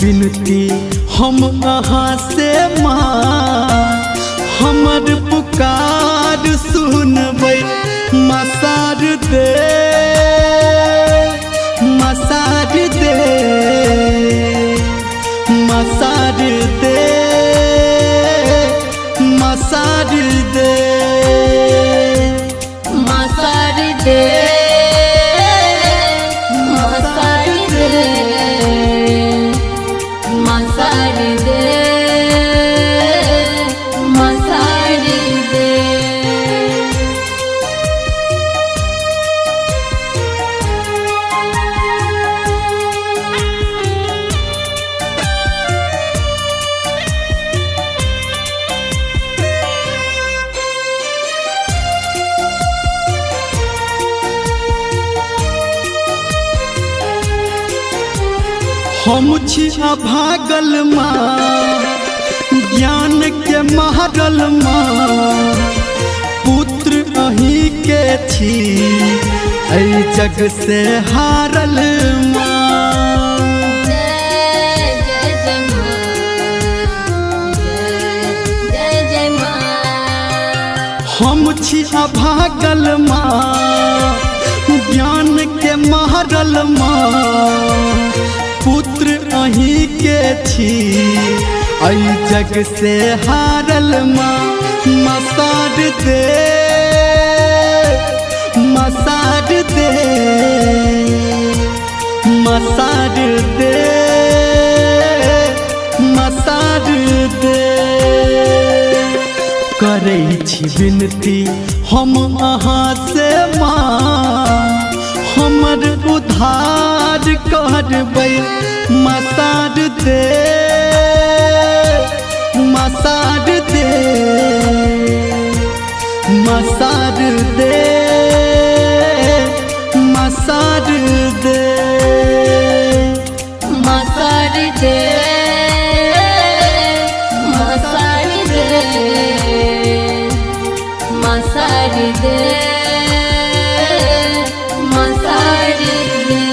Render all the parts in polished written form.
विनती हम अहाँ से माँ, हमर पुकार सुनबै मसार दे, मसार दे, मसार दे, मसार दे, मसार दे, मसार दे, मसार दे, मसार दे। हम छी अभागल माँ, ज्ञान के महरल माँ, पुत्र अहीं के छी एहि जग से हारल माँ। जय जय जय माँ, जय जय माँ। हम छी अभागल माँ, ज्ञान के महरल माँ, पुत्र अहीं के छी एहि जग से हारल माँ। मसार दे, मसार दे, मसार दे, मसार दे। करै छी विनती हम अहाँ से माँ, हमर उद्धार करबै मसार दे, मसार दे, मसार दे, मसार दे, मसार दे, मसार दे, मसार दे, मसार दे।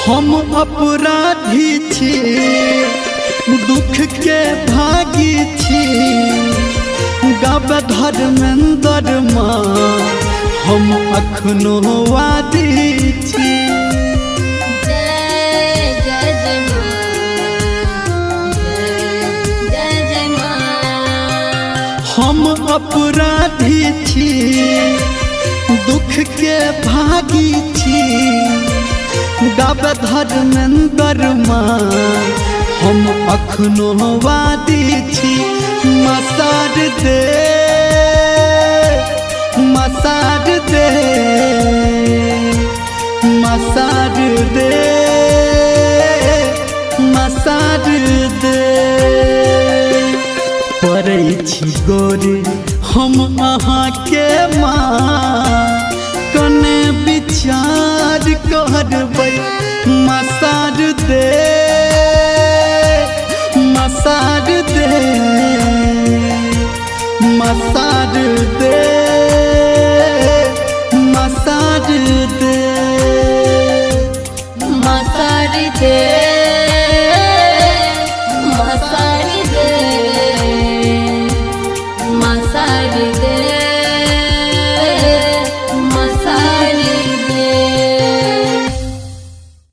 हम अपराधी छी, दुख के भागी छी, गाबै धर्मेंद्र माँ, हम अखनो वादी छी। जय जय जय माँ, जय जय माँ। हम अपराधी छी, दुख के भागी छी, गाबै धर्मेंद्र माँ, हम अखनो वादी छी। मसार दे, मसार दे, मसार दे।